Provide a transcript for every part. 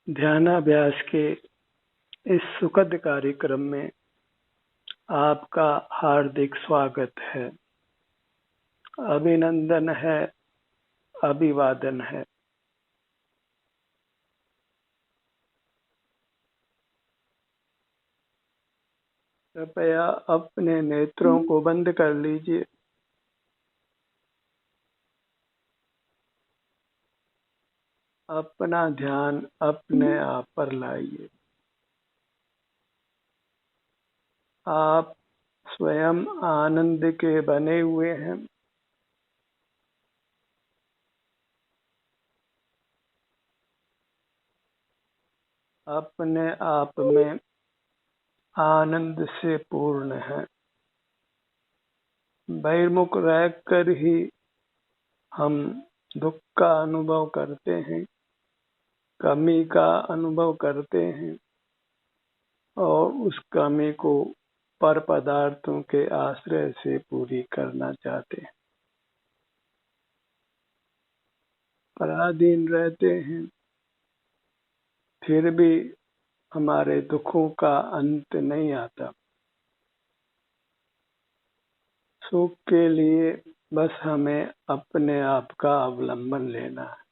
ध्यानाभ्यास के इस सुखद कार्यक्रम में आपका हार्दिक स्वागत है। अभिनंदन है, अभिवादन है। कृपया अपने नेत्रों को बंद कर लीजिए। अपना ध्यान अपने आप पर लाइए। आप स्वयं आनंद के बने हुए हैं। अपने आप में आनंद से पूर्ण है। बहिर्मुख रहकर ही हम दुख का अनुभव करते हैं, कमी का अनुभव करते हैं और उस कमी को पर पदार्थों के आश्रय से पूरी करना चाहते हैं। पराधीन रहते हैं, फिर भी हमारे दुखों का अंत नहीं आता। सुख के लिए बस हमें अपने आप का अवलंबन लेना है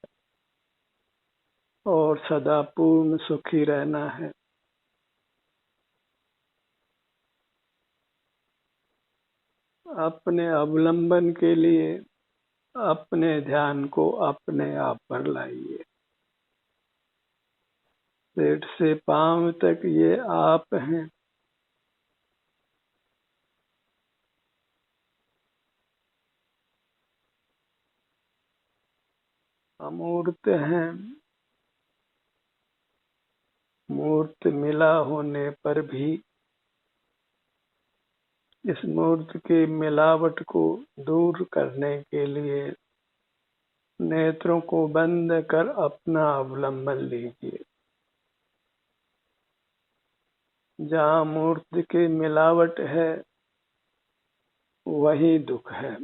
और सदा पूर्ण सुखी रहना है। अपने अवलंबन के लिए अपने ध्यान को अपने आप पर लाइए। पेट से पांव तक ये आप हैं। अमूर्त हैं। मूर्त मिला होने पर भी इस मूर्त की मिलावट को दूर करने के लिए नेत्रों को बंद कर अपना अवलंबन लीजिए। जहाँ मूर्ति की मिलावट है वही दुख है।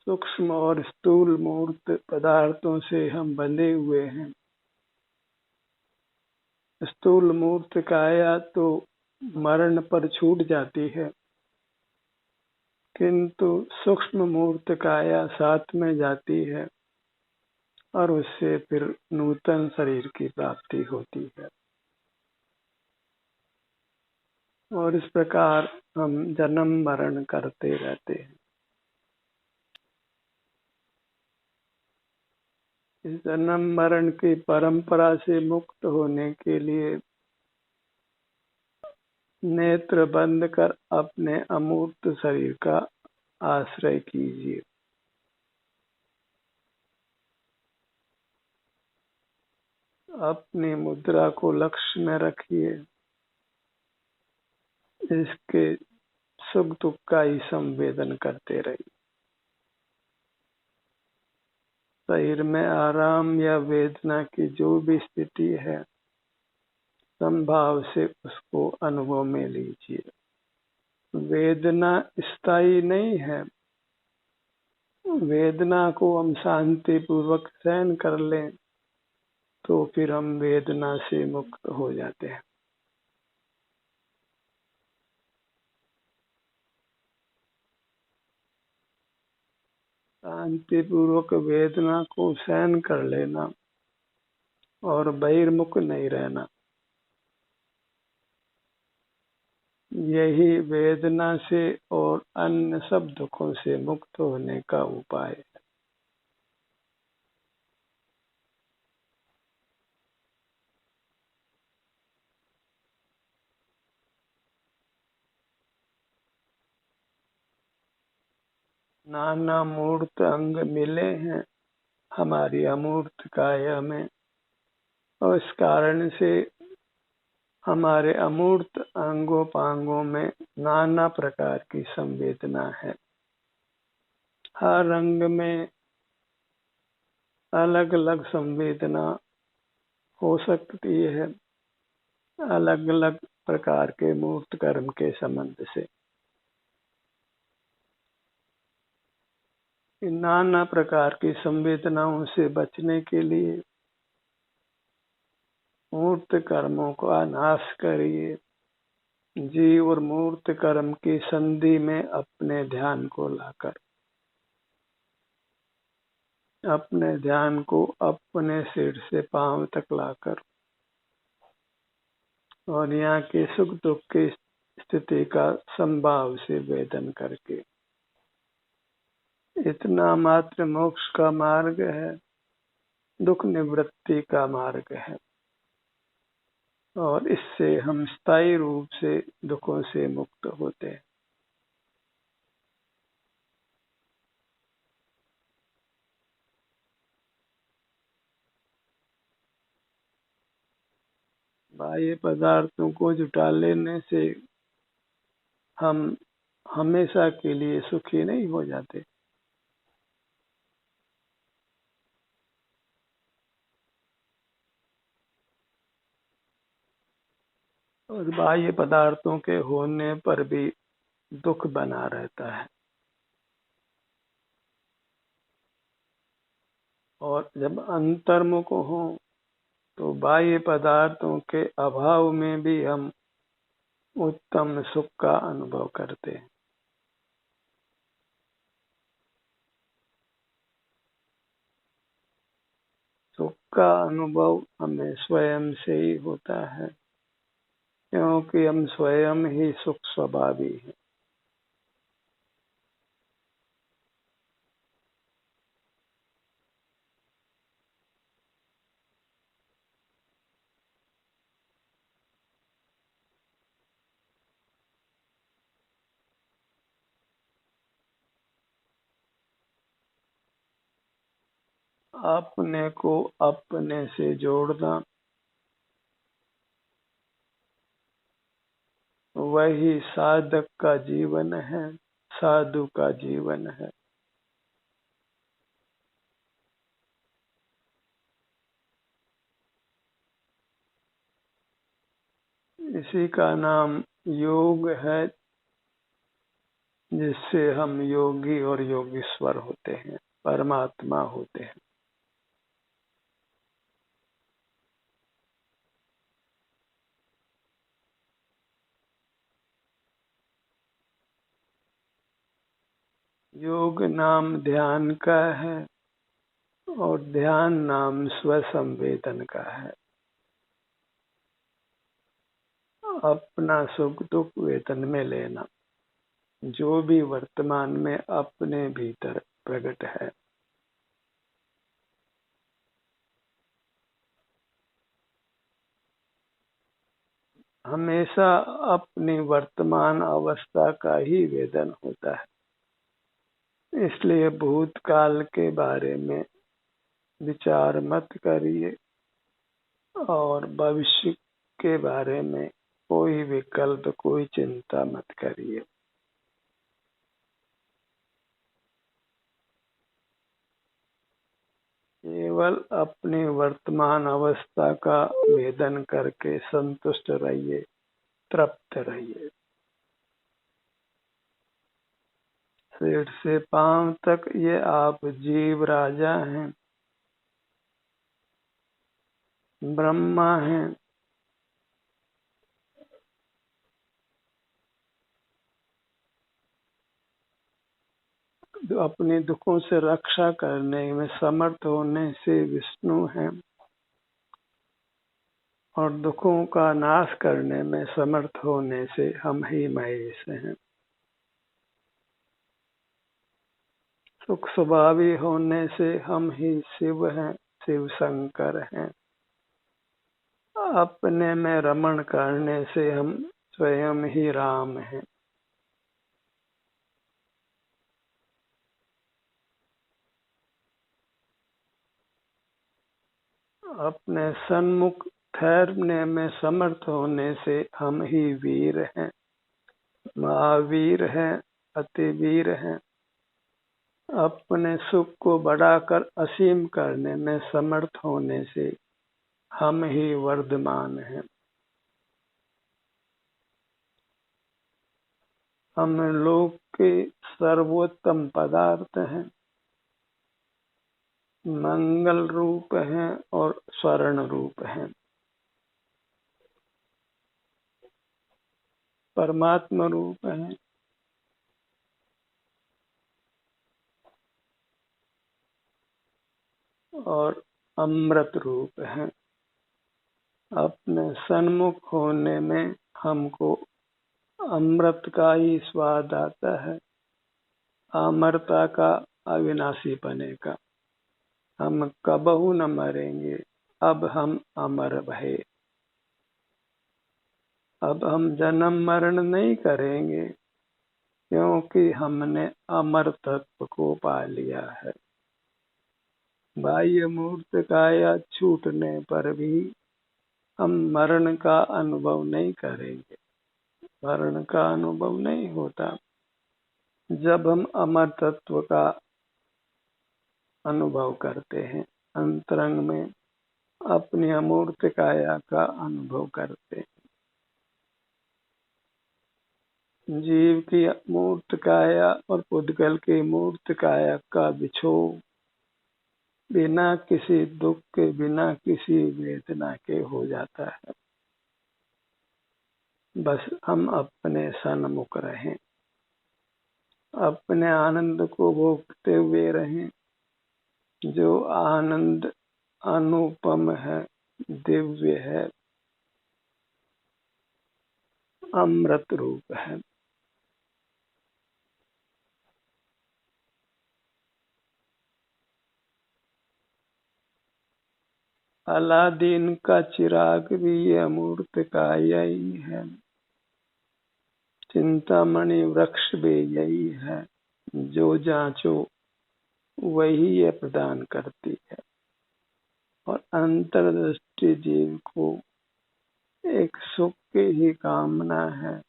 सूक्ष्म और स्थूल मूर्त पदार्थों से हम बंधे हुए हैं। स्थूल मूर्त काया तो मरण पर छूट जाती है, किंतु सूक्ष्म मूर्त काया साथ में जाती है और उससे फिर नूतन शरीर की प्राप्ति होती है। और इस प्रकार हम जन्म मरण करते रहते हैं। इस जन्म मरण की परंपरा से मुक्त होने के लिए नेत्र बंद कर अपने अमूर्त शरीर का आश्रय कीजिए। अपनी मुद्रा को लक्ष्य में रखिए। इसके सुख दुख का ही संवेदन करते रहिए। शरीर में आराम या वेदना की जो भी स्थिति है, संभाव से उसको अनुभव में लीजिए। वेदना स्थायी नहीं है। वेदना को हम शांति पूर्वक सहन कर लें तो फिर हम वेदना से मुक्त हो जाते हैं। शांति पूर्वक वेदना को सहन कर लेना और बहिर्मुख नहीं रहना, यही वेदना से और अन्य सब दुखों से मुक्त होने का उपाय है। नाना मूर्त अंग मिले हैं हमारी अमूर्त काया में, और इस कारण से हमारे अमूर्त अंगों में नाना प्रकार की संवेदना है। हर अंग में अलग अलग संवेदना हो सकती है, अलग अलग प्रकार के मूर्त कर्म के संबंध से। इन नाना प्रकार की संवेदनाओं से बचने के लिए मूर्त कर्मों का नाश करिए। जीव और मूर्त कर्म की संधि में अपने ध्यान को लाकर, अपने ध्यान को अपने सिर से पांव तक लाकर और यहाँ के सुख दुख की स्थिति का संभाव से वेदन करके, इतना मात्र मोक्ष का मार्ग है, दुख निवृत्ति का मार्ग है और इससे हम स्थायी रूप से दुखों से मुक्त होते हैं। बाह्य पदार्थों को जुटा लेने से हम हमेशा के लिए सुखी नहीं हो जाते। और बाह्य पदार्थों के होने पर भी दुख बना रहता है और जब अंतर्मुख हो तो बाह्य पदार्थों के अभाव में भी हम उत्तम सुख का अनुभव करते हैं। सुख का अनुभव हमें स्वयं से ही होता है, क्योंकि हम स्वयं ही सुख स्वभावी हैं। अपने को अपने से जोड़ना वही साधक का जीवन है, साधु का जीवन है। इसी का नाम योग है, जिससे हम योगी और योगीश्वर होते हैं, परमात्मा होते हैं। योग नाम ध्यान का है और ध्यान नाम स्वसंवेदन का है। अपना सुख दुख वेदन में लेना, जो भी वर्तमान में अपने भीतर प्रकट है। हमेशा अपनी वर्तमान अवस्था का ही वेदन होता है। इसलिए भूतकाल के बारे में विचार मत करिए और भविष्य के बारे में कोई विकल्प, कोई चिंता मत करिए। केवल अपनी वर्तमान अवस्था का वेदन करके संतुष्ट रहिए, तृप्त रहिए। सिर से पांव तक ये आप जीव राजा हैं, ब्रह्मा हैं। अपने दुखों से रक्षा करने में समर्थ होने से विष्णु हैं और दुखों का नाश करने में समर्थ होने से हम ही महेश हैं। सुख स्वभावी होने से हम ही शिव हैं, शिव शंकर हैं। अपने में रमण करने से हम स्वयं ही राम हैं। अपने सन्मुख ठहरने में समर्थ होने से हम ही वीर हैं, महावीर हैं, अतिवीर हैं। अपने सुख को बढ़ाकर असीम करने में समर्थ होने से हम ही वर्धमान हैं। हम लोक के सर्वोत्तम पदार्थ हैं, मंगल रूप हैं और स्वर्ण रूप हैं। परमात्मा रूप हैं और अमृत रूप हैं। अपने सन्मुख होने में हमको अमृत का ही स्वाद आता है, अमरता का, अविनाशी पने का। हम कबहू न मरेंगे, अब हम अमर भये। अब हम जन्म मरण नहीं करेंगे, क्योंकि हमने अमर तत्व को पा लिया है। बाह्य मूर्त काया छूटने पर भी हम मरण का अनुभव नहीं करेंगे, मरण का अनुभव नहीं होता। जब हम अमर तत्व का अनुभव करते हैं, अंतरंग में अपनी अमूर्त काया का अनुभव करते हैं। जीव की मूर्त काया और पुद्गल की मूर्त काया का बिछोह बिना किसी दुख के, बिना किसी वेदना के हो जाता है। बस हम अपने सन्मुख रहें, अपने आनंद को भोगते हुए रहें, जो आनंद अनुपम है, दिव्य है, अमृत रूप है। अलादीन का चिराग भी ये अमूर्त काया ही है। चिंतामणि वृक्ष भी यही है। जो जांचो वही ये प्रदान करती है। और अंतर्दृष्टि जीव को एक सुख की ही कामना है,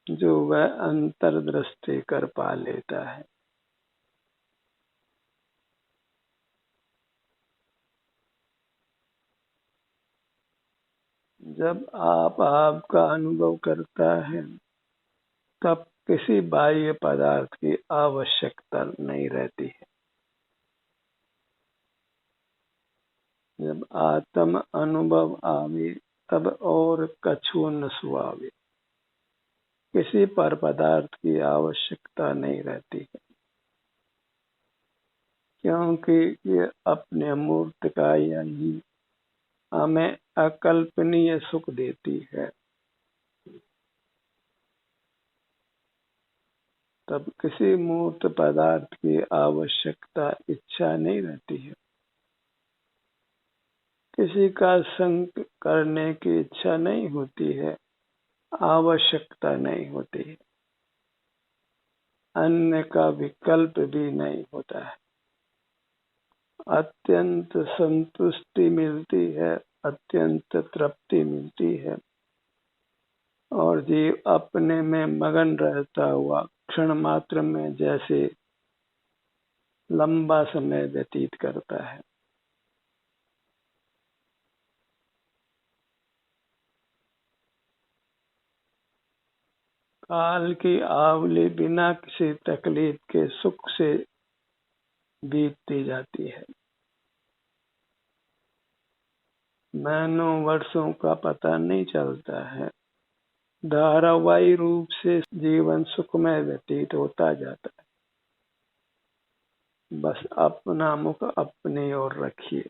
जो वह अंतर्दृष्टि कर पा लेता है। जब आपका अनुभव करता है, तब किसी बाह्य पदार्थ की आवश्यकता नहीं रहती है। जब आत्म अनुभव आवे, तब और कछु न सुआवे। किसी पर पदार्थ की आवश्यकता नहीं रहती है, क्योंकि ये अपने अमूर्त काया ही हमें अकल्पनीय सुख देती है। तब किसी मूर्त पदार्थ की आवश्यकता, इच्छा नहीं रहती है। किसी का संग करने की इच्छा नहीं होती है, आवश्यकता नहीं होती है। अन्य का विकल्प भी नहीं होता है। अत्यंत संतुष्टि मिलती है, अत्यंत तृप्ति मिलती है, और जीव अपने में मगन रहता हुआ क्षण मात्र में जैसे लंबा समय व्यतीत करता है। काल की आवली बिना किसी तकलीफ के सुख से बीतती जाती है। महीनों वर्षों का पता नहीं चलता है। धारावाही रूप से जीवन सुखमय व्यतीत होता जाता है। बस अपना मुख अपनी ओर रखिए।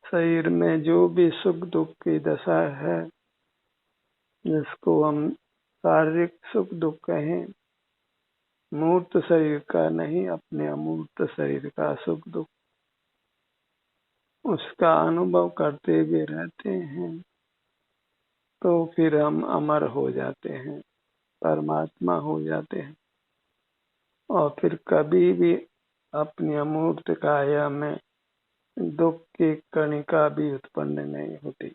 शरीर में जो भी सुख दुख की दशा है, जिसको हम शारीरिक सुख दुख कहें, मूर्त शरीर का नहीं, अपने अमूर्त शरीर का सुख दुख, उसका अनुभव करते हुए रहते हैं, तो फिर हम अमर हो जाते हैं, परमात्मा हो जाते हैं, और फिर कभी भी अपनी अमूर्त काया में दुख की कणिका भी उत्पन्न नहीं होती।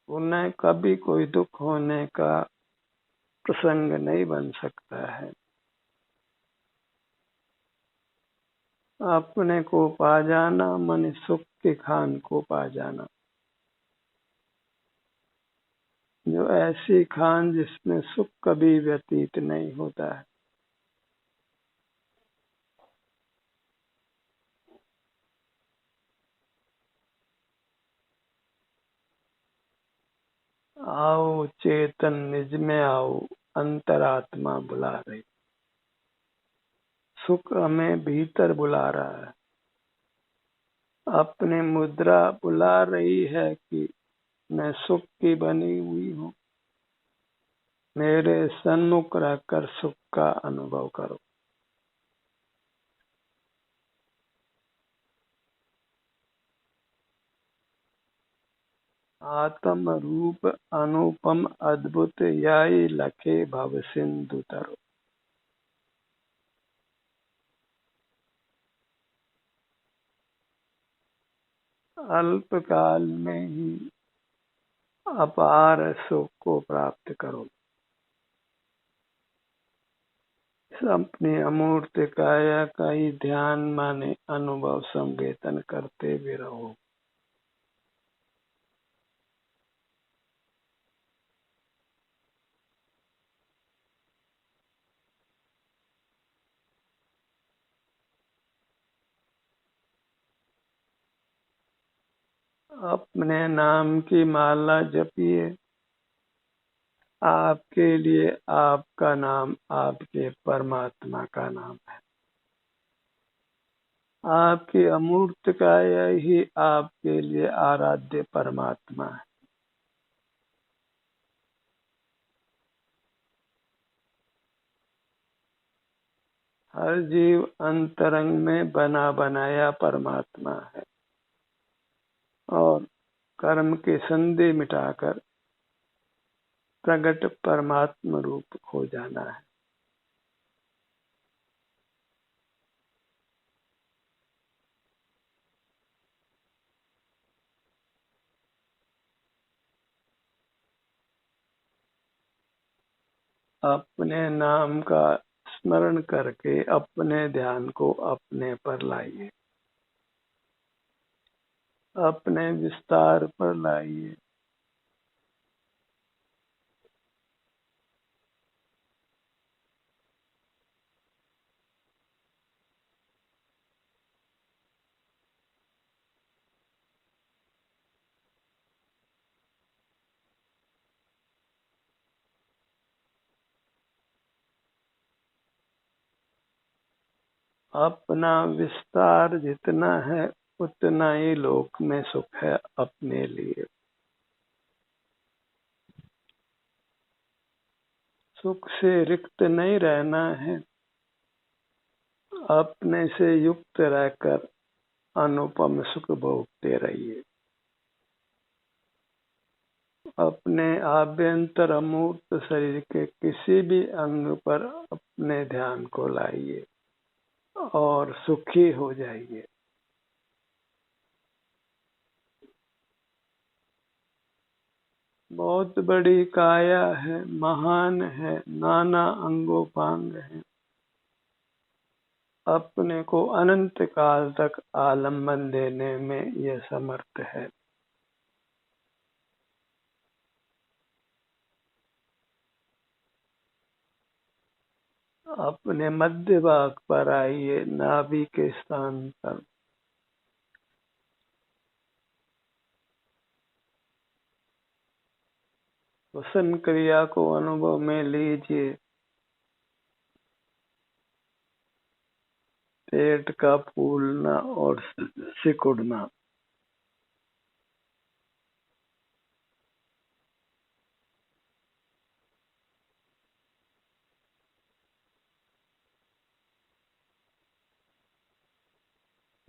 उन्हें कभी कोई दुख होने का प्रसंग नहीं बन सकता है। अपने को पा जाना मन सुख के खान को पा जाना। जो ऐसी खान जिसमें सुख कभी व्यतीत नहीं होता है। आओ चेतन निज में आओ, अंतरात्मा बुला रही। सुख हमें भीतर बुला रहा है, अपनी मुद्रा बुला रही है कि मैं सुख की बनी हुई हूँ, मेरे सन्मुख रहकर सुख का अनुभव करो। आत्म रूप अनुपम अद्भुत याई लखे भव सिंधु तरो। अल्पकाल में ही अपार सुख को प्राप्त करो। अपनी अमूर्त काया का ही ध्यान माने अनुभव संवेदन करते भी रहो। अपने नाम की माला जपिए। आपके लिए आपका नाम आपके परमात्मा का नाम है। आपकी अमूर्त काया ही आपके लिए आराध्य परमात्मा है। हर जीव अंतरंग में बना बनाया परमात्मा है और कर्म के संदेह मिटाकर प्रगट परमात्म रूप हो जाना है। अपने नाम का स्मरण करके अपने ध्यान को अपने पर लाइए, अपने विस्तार पर लाइए। अपना विस्तार जितना है उतना ही लोक में सुख है अपने लिए। सुख से रिक्त नहीं रहना है, अपने से युक्त रहकर अनुपम सुख भोगते रहिए। अपने आभ्यंतर अमूर्त शरीर के किसी भी अंग पर अपने ध्यान को लाइए और सुखी हो जाइए। बहुत बड़ी काया है, महान है, नाना अंगोपांग है, अपने को अनंत काल तक आलम्बन देने में यह समर्थ है। अपने मध्य भाग पर आइए, नाभि के स्थान पर। श्वसन क्रिया को अनुभव में लीजिए। पेट का फूलना और सिकुड़ना।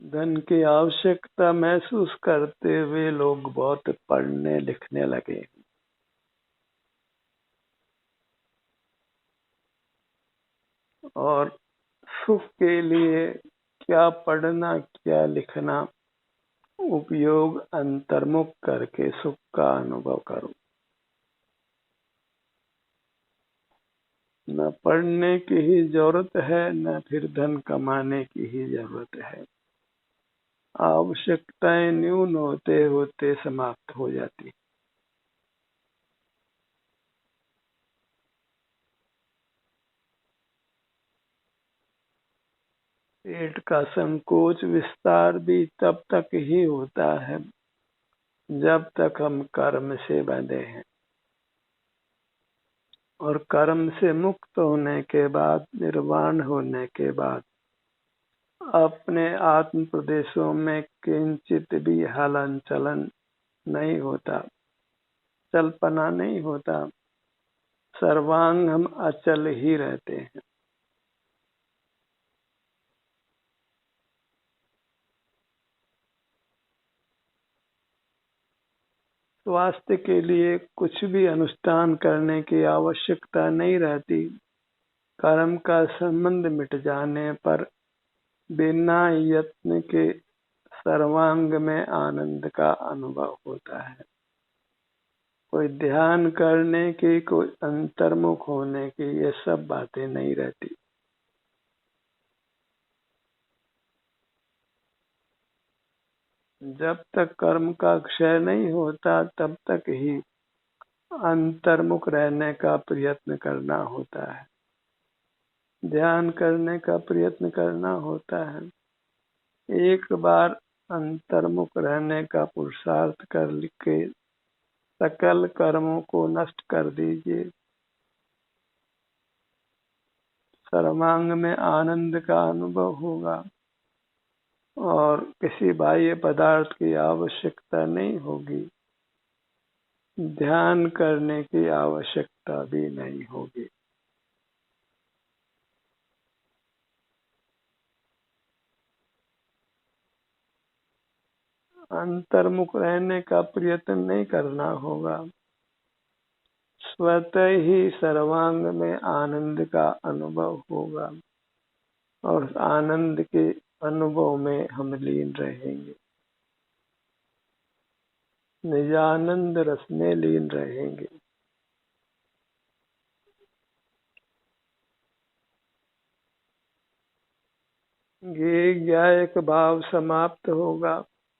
धन की आवश्यकता महसूस करते हुए लोग बहुत पढ़ने लिखने लगे और सुख के लिए क्या पढ़ना क्या लिखना, उपयोग अंतर्मुख करके सुख का अनुभव करो। न पढ़ने की ही जरूरत है, न फिर धन कमाने की ही जरूरत है। आवश्यकताएं न्यून होते होते समाप्त हो जाती। पेट का संकोच विस्तार भी तब तक ही होता है जब तक हम कर्म से बंधे हैं, और कर्म से मुक्त होने के बाद, निर्वाण होने के बाद अपने आत्म प्रदेशों में किंचित भी हलन चलन नहीं होता, चलपना नहीं होता। सर्वांग हम अचल ही रहते हैं। स्वास्थ्य के लिए कुछ भी अनुष्ठान करने की आवश्यकता नहीं रहती। कर्म का संबंध मिट जाने पर बिना यत्न के सर्वांग में आनंद का अनुभव होता है। कोई ध्यान करने की, कोई अंतर्मुख होने की, ये सब बातें नहीं रहती। जब तक कर्म का क्षय नहीं होता तब तक ही अंतर्मुख रहने का प्रयत्न करना होता है, ध्यान करने का प्रयत्न करना होता है। एक बार अंतर्मुख रहने का पुरुषार्थ कर के सकल कर्मों को नष्ट कर दीजिए। सर्वांग में आनंद का अनुभव होगा और किसी बाह्य पदार्थ की आवश्यकता नहीं होगी। ध्यान करने की आवश्यकता भी नहीं होगी। अंतर्मुख रहने का प्रयत्न नहीं करना होगा। स्वतः ही सर्वांग में आनंद का अनुभव होगा और आनंद के अनुभव में हम लीन रहेंगे, निजानंद रस में लीन रहेंगे। ये ज्ञायक भाव समाप्त होगा,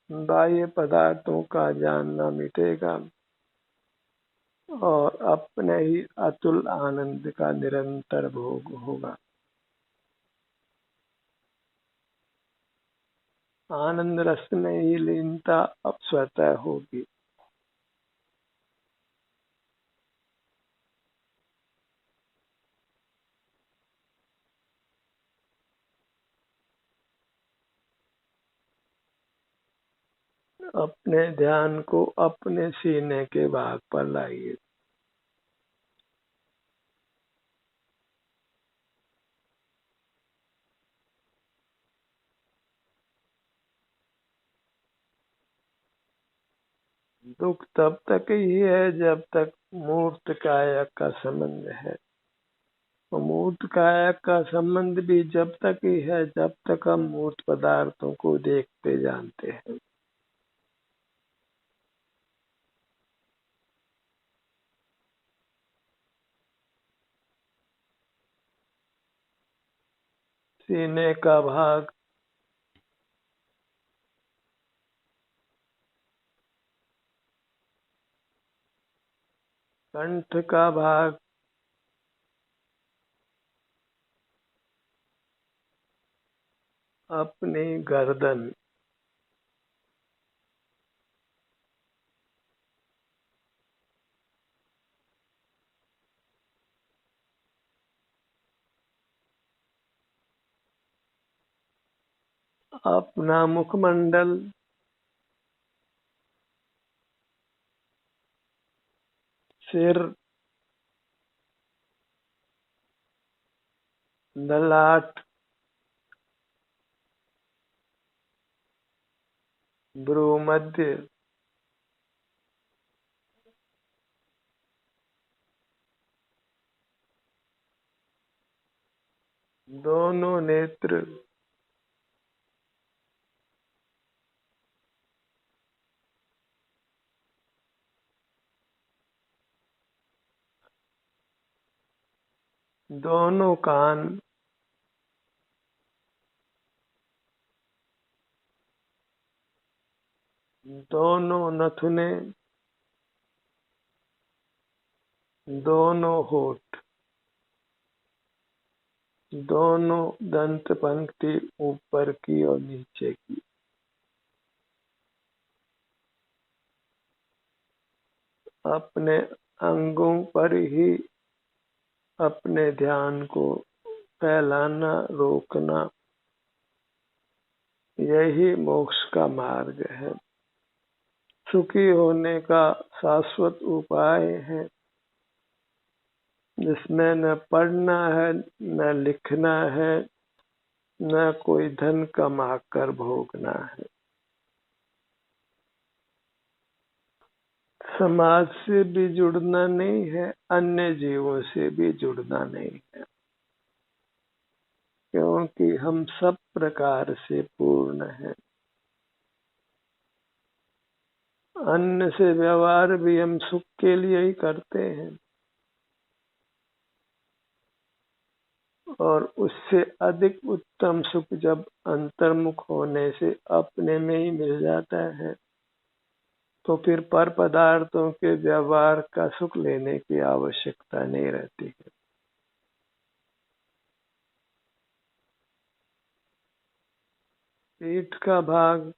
बाह्य पदार्थों का जानना मिटेगा और अपने ही अतुल आनंद का निरंतर भोग होगा। आनंद रस में ही लीनता अब स्वतः होगी। अपने ध्यान को अपने सीने के भाग पर लाइए। दुख तब तक ही है जब तक मूर्त काया का संबंध है। तो मूर्त काया का संबंध भी जब तक ही है जब तक हम मूर्त पदार्थों को देखते जानते हैं। सीने का भाग, कंठ का भाग, अपनी गर्दन, अपना मुखमंडल, सिर, ललाट, भ्रूमध्य, दोनों नेत्र, दोनों कान, दोनों नथुने, दोनों होठ, दोनों दंत पंक्ति ऊपर की और नीचे की। अपने अंगों पर ही अपने ध्यान को फैलाना, रोकना, यही मोक्ष का मार्ग है, सुखी होने का शाश्वत उपाय है, जिसमें न पढ़ना है, न लिखना है, न कोई धन कमा कर भोगना है। समाज से भी जुड़ना नहीं है, अन्य जीवों से भी जुड़ना नहीं है, क्योंकि हम सब प्रकार से पूर्ण हैं। अन्य से व्यवहार भी हम सुख के लिए ही करते हैं, और उससे अधिक उत्तम सुख जब अंतर्मुख होने से अपने में ही मिल जाता है, तो फिर पर पदार्थों के व्यवहार का सुख लेने की आवश्यकता नहीं रहती है। पीठ का भाग,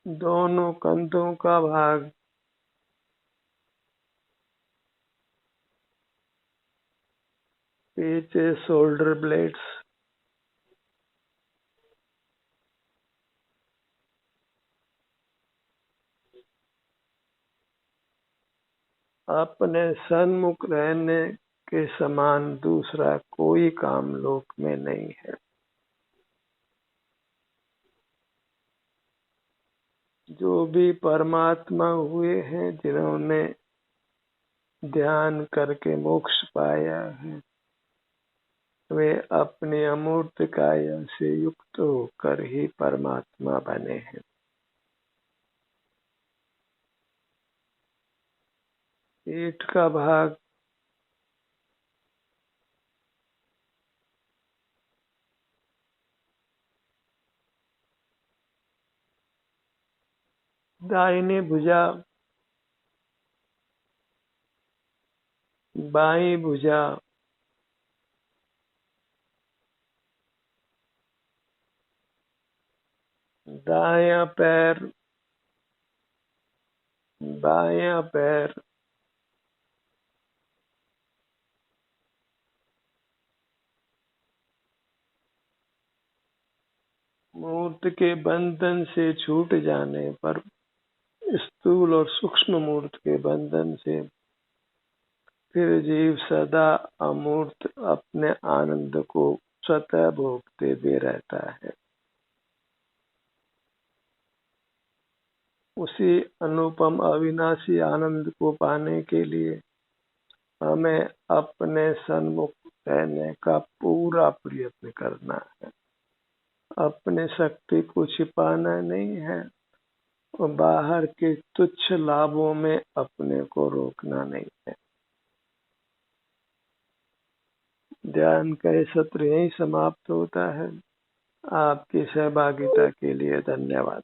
दोनों कंधों का भाग, पीछे शोल्डर ब्लेड्स, अपने सन्मुख रहने के समान दूसरा कोई काम लोक में नहीं है। जो भी परमात्मा हुए हैं, जिन्होंने ध्यान करके मोक्ष पाया है, वे अपने अमूर्त काया से युक्त होकर ही परमात्मा बने हैं। पीठ का भाग, दाहिनी भुजा, बाईं भुजा, दायां पैर, बायां पैर, मूर्त के बंधन से छूट जाने पर स्थूल और सूक्ष्म मूर्त के बंधन से फिर जीव सदा अमूर्त अपने आनंद को स्वतः भोगते हुए रहता है। उसी अनुपम अविनाशी आनंद को पाने के लिए हमें अपने सन्मुख रहने का पूरा प्रयत्न करना है। अपने शक्ति को छिपाना नहीं है, और बाहर के तुच्छ लाभों में अपने को रोकना नहीं है। ध्यान का ये सत्र यहीं समाप्त होता है। आपकी सहभागिता के लिए धन्यवाद।